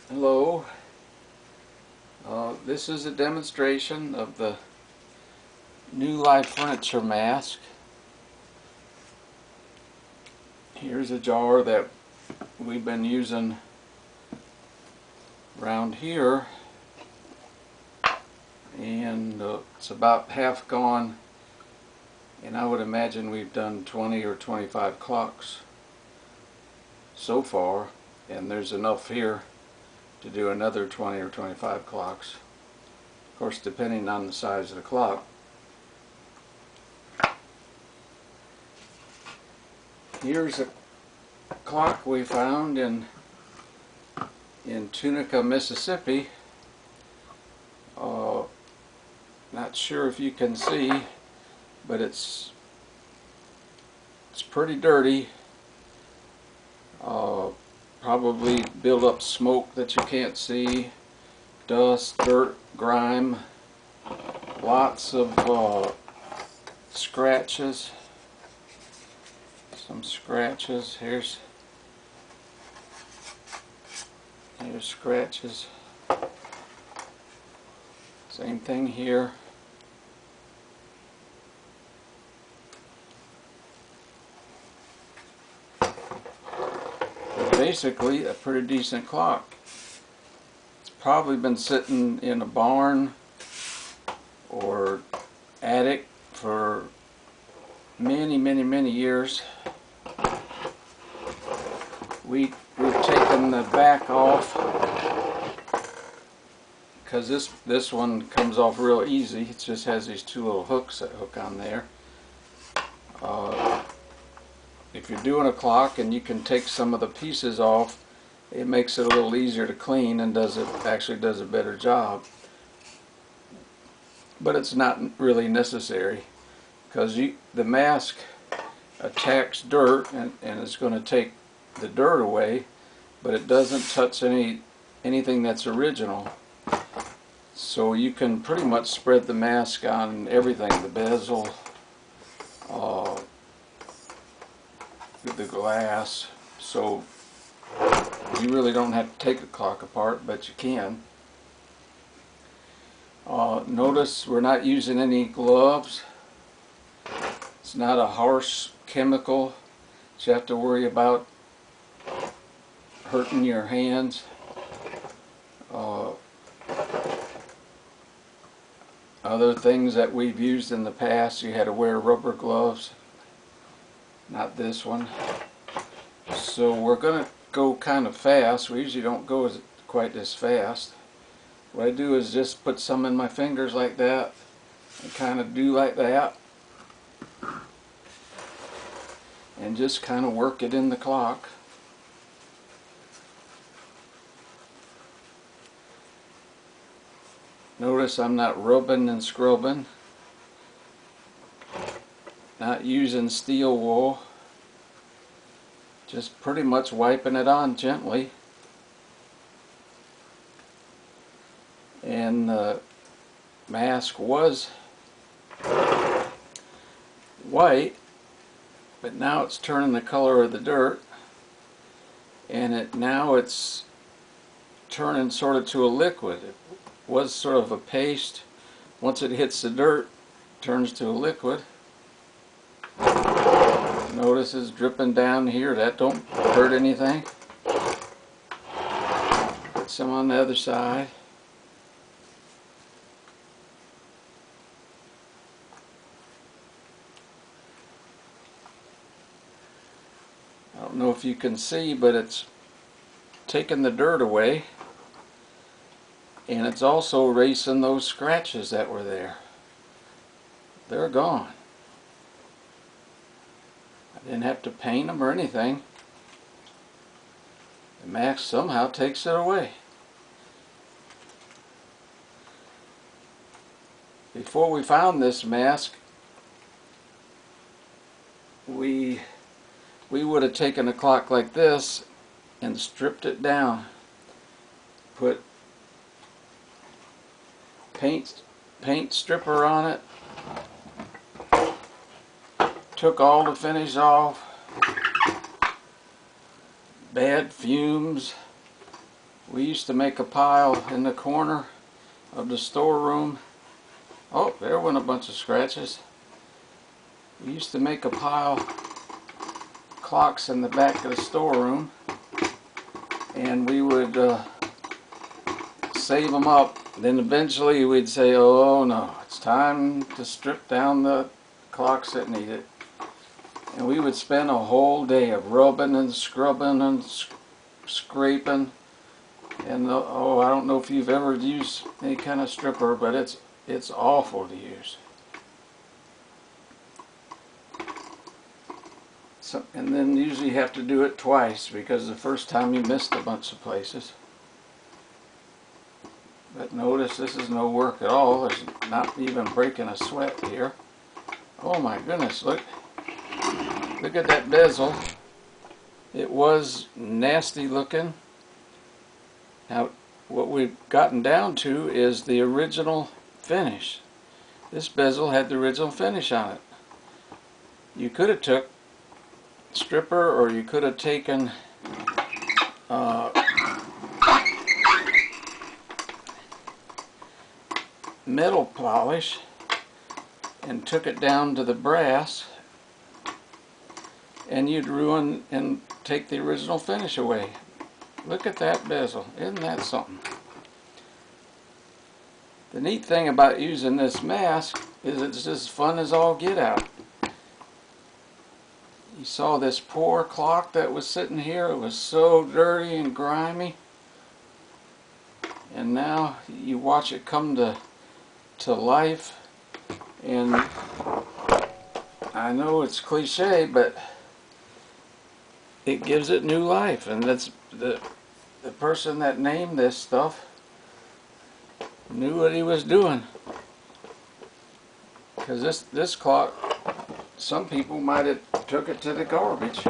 Hello. This is a demonstration of the new live furniture mask. Here's a jar that we've been using around here, and it's about half gone, and I would imagine we've done 20 or 25 clocks so far, and there's enough here to do another 20 or 25 clocks, of course depending on the size of the clock. Here's a clock we found in Tunica, Mississippi. Not sure if you can see, but it's pretty dirty. Probably build up smoke that you can't see, dust, dirt, grime, lots of scratches. Some scratches. Here's scratches. Same thing here. Basically a pretty decent clock. It's probably been sitting in a barn or attic for many years. We've taken the back off because this one comes off real easy. It just has these two little hooks that hook on there. If you're doing a clock and you can take some of the pieces off, it makes it a little easier to clean and actually does a better job. But it's not really necessary, because the mask attacks dirt and it's going to take the dirt away, but it doesn't touch anything that's original. So you can pretty much spread the mask on everything, the bezel, the glass, so you really don't have to take a clock apart, but you can. Notice we're not using any gloves. It's not a harsh chemical that you have to worry about hurting your hands. Other things that we've used in the past, you had to wear rubber gloves. Not this one. So we're going to go kind of fast. We usually don't go quite this fast. What I do is just put some in my fingers like that and kind of do like that and just kind of work it in the clock. Notice I'm not rubbing and scrubbing. Not using steel wool, just pretty much wiping it on gently. And the mask was white, but now it's turning the color of the dirt, and now it's turning sort of to a liquid. It was sort of a paste. Once it hits the dirt, it turns to a liquid. Notice it's dripping down here. That don't hurt anything. Put some on the other side. I don't know if you can see, but it's taking the dirt away, and it's also erasing those scratches that were there. They're gone. Didn't have to paint them or anything. The mask somehow takes it away. Before we found this mask, we would have taken a clock like this and stripped it down. Put paint stripper on it. Took all the finish off, bad fumes, We used to make a pile in the corner of the storeroom. Oh, there went a bunch of scratches. We used to make a pile clocks in the back of the storeroom, and we would save them up. Then eventually we'd say, oh no, it's time to strip down the clocks that need it. And we would spend a whole day of rubbing and scrubbing and scraping. And oh, I don't know if you've ever used any kind of stripper, but it's awful to use. So, and then usually you have to do it twice, because the first time you missed a bunch of places. But notice this is no work at all. There's not even breaking a sweat here. Oh my goodness, look at that bezel. It was nasty looking. Now what we've gotten down to is the original finish. This bezel had the original finish on it. You could have took stripper, or you could have taken metal polish and took it down to the brass, and you'd ruin and take the original finish away. Look at that bezel. Isn't that something? The neat thing about using this mask is it's as fun as all get out. You saw this poor clock that was sitting here. It was so dirty and grimy, and now you watch it come to life. And I know it's cliche, but it gives it new life. And that's the person that named this stuff knew what he was doing, because this clock, some people might have took it to the garbage,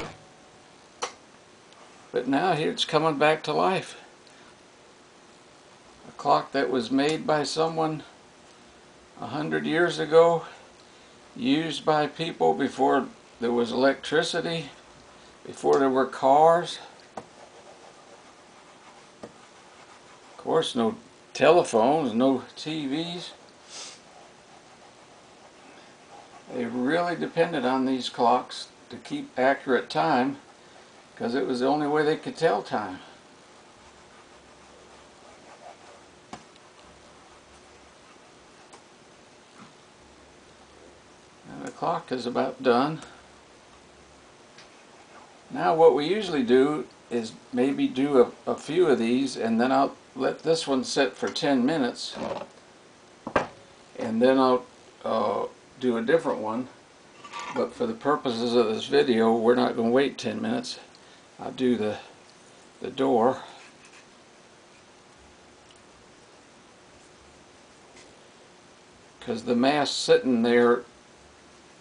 but now here it's coming back to life. A clock that was made by someone 100 years ago, used by people before there was electricity, before there were cars. Of course, no telephones, no TVs. They really depended on these clocks to keep accurate time, because it was the only way they could tell time. And the clock is about done. Now what we usually do is maybe do a few of these, and then I'll let this one sit for 10 minutes, and then I'll do a different one. But for the purposes of this video, we're not going to wait 10 minutes. I'll do the door. Because the mask sitting there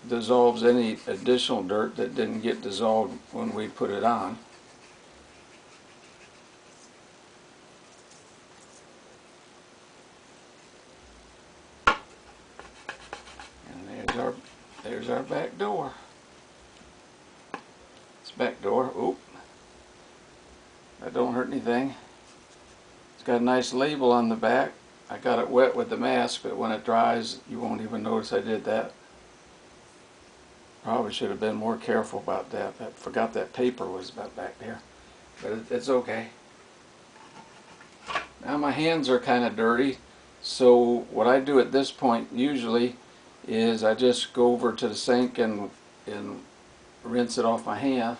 dissolves any additional dirt that didn't get dissolved when we put it on. And there's our back door. It's back door. Oop. That don't hurt anything. It's got a nice label on the back. I got it wet with the mask, but when it dries, you won't even notice I did that. Probably should have been more careful about that. I forgot that paper was about back there, but it's okay. Now my hands are kind of dirty, so what I do at this point usually is I just go over to the sink and rinse it off my hand.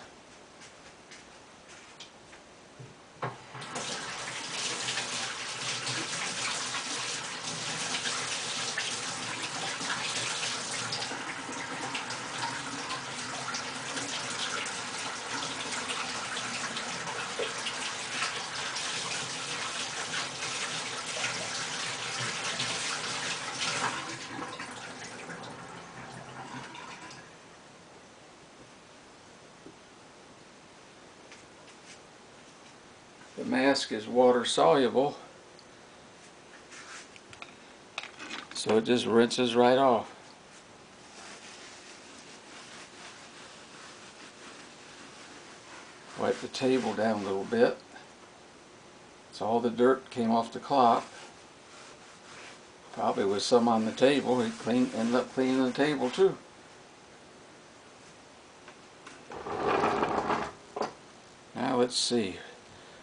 The mask is water soluble, so it just rinses right off. Wipe the table down a little bit So all the dirt came off the clock. Probably was some on the table. He ended up cleaning the table too. Now let's see.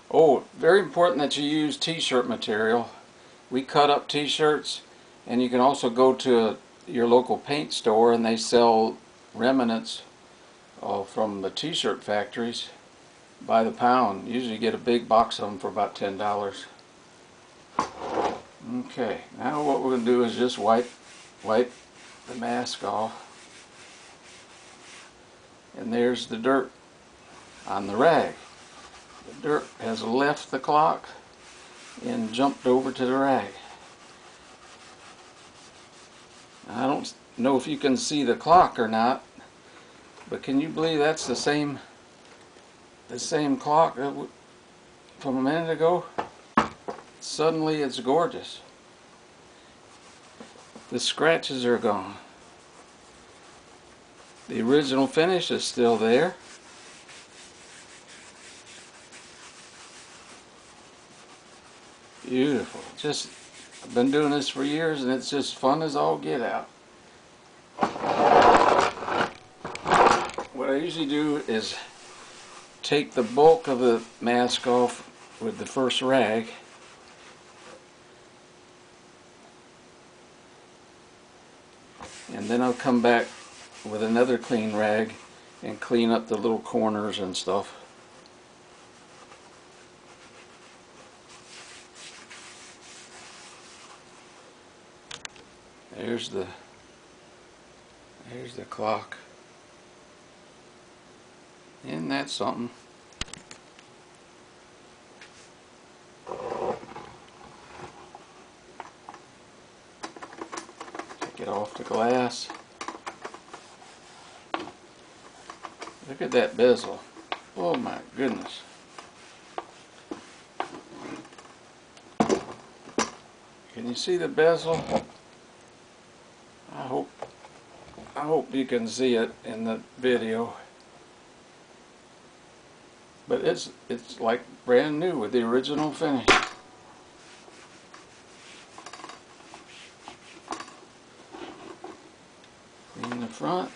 Oh, very important that you use t-shirt material. We cut up t-shirts, and you can also go to your local paint store and they sell remnants from the t-shirt factories by the pound. Usually you get a big box of them for about $10. Okay, now what we're going to do is just wipe the mask off. And there's the dirt on the rag. The dirt has left the clock and jumped over to the rag. I don't know if you can see the clock or not, but can you believe that's the same clock from a minute ago? Suddenly it's gorgeous. The scratches are gone. The original finish is still there. Beautiful. I've been doing this for years and it's just fun as all get out. What I usually do is take the bulk of the mask off with the first rag. And then I'll come back with another clean rag and clean up the little corners and stuff. There's the clock. Isn't that something? Take it off the glass. Look at that bezel. Oh my goodness. Can you see the bezel? I hope you can see it in the video. But it's like brand new with the original finish. In the front.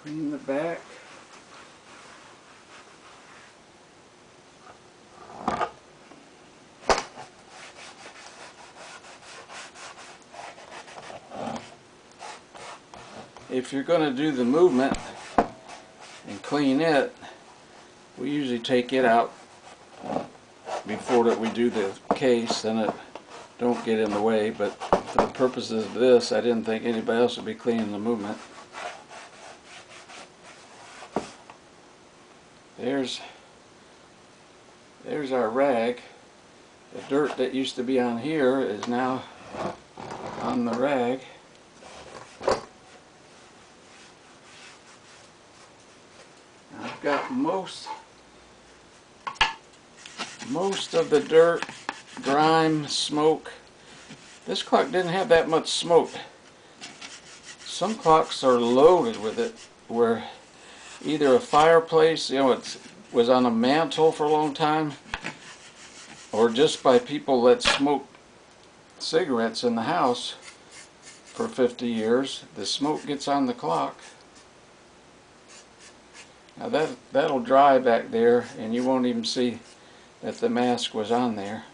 Clean the back. If you're going to do the movement and clean it, we usually take it out before that we do the case, then it don't get in the way. But for the purposes of this, I didn't think anybody else would be cleaning the movement. There's our rag. The dirt that used to be on here is now on the rag. I've got most of the dirt, grime, smoke. This clock didn't have that much smoke. Some clocks are loaded with it, where either a fireplace, it was on a mantle for a long time, or just by people that smoked cigarettes in the house for 50 years. The smoke gets on the clock. Now that'll dry back there and you won't even see that the mask was on there.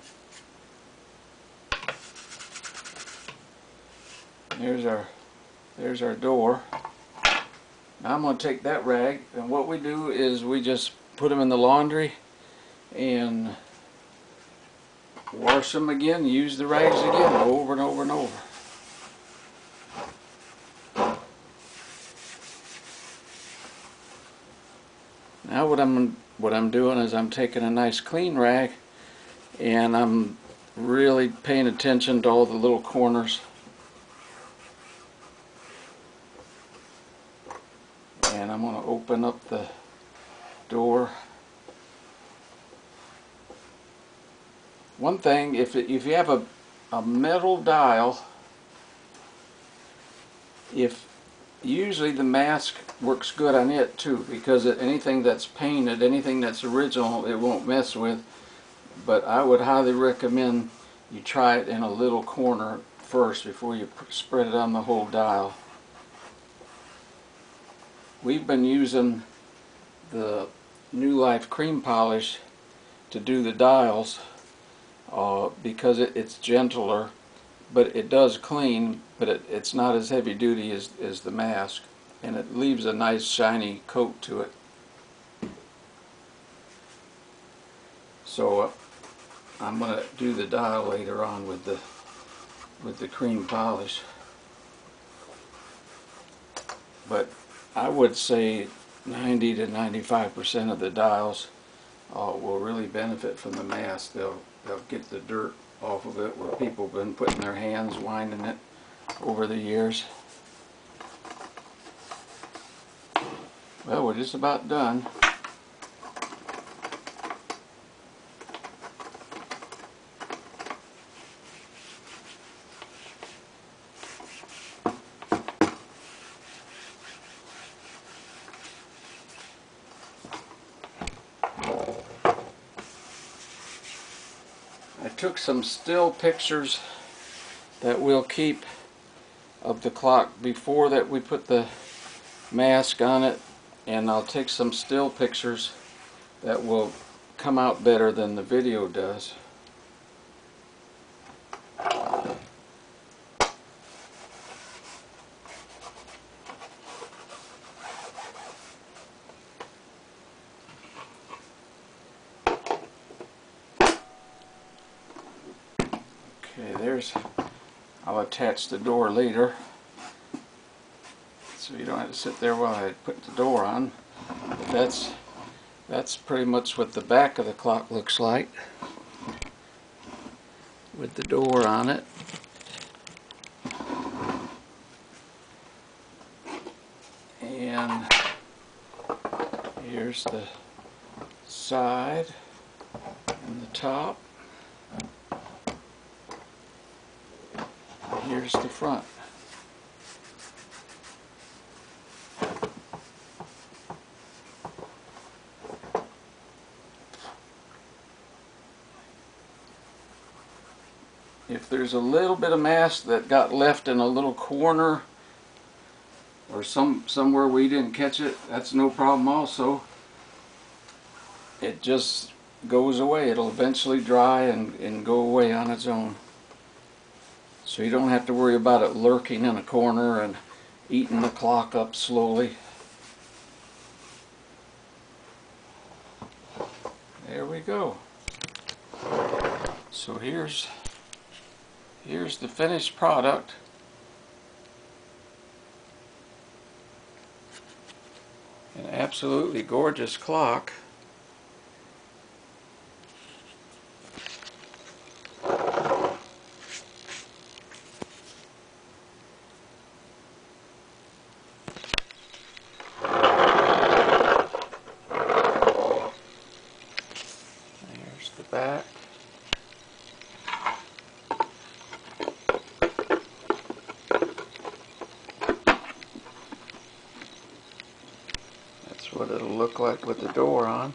There's our door. Now I'm going to take that rag, and what we do is we just put them in the laundry and wash them again, use the rags again over and over and over. Now what I'm doing is I'm taking a nice clean rag and I'm really paying attention to all the little corners. And I'm going to open up the door. One thing, if you have a metal dial, usually the mask works good on it too, because anything that's painted, anything that's original, it won't mess with. But I would highly recommend you try it in a little corner first before you spread it on the whole dial. We've been using the New Life cream polish to do the dials because it's gentler, but it does clean, but it's not as heavy duty as the mask, and it leaves a nice shiny coat to it. So I'm going to do the dial later on with the cream polish, but I would say 90 to 95% of the dials will really benefit from the mask. They'll get the dirt off of it where people have been putting their hands winding it over the years. Well, we're just about done. I took some still pictures that we'll keep of the clock before that we put the mask on it, and I'll take some still pictures that will come out better than the video does. Okay, I'll attach the door later, so you don't have to sit there while I put the door on. But that's pretty much what the back of the clock looks like with the door on it. And here's the side and the top. Here's the front. If there's a little bit of mask that got left in a little corner or somewhere we didn't catch it, that's no problem also. It just goes away. It'll eventually dry and go away on its own. So you don't have to worry about it lurking in a corner and eating the clock up slowly. There we go. So here's the finished product. An absolutely gorgeous clock. There's the back. That's what it'll look like with the door on.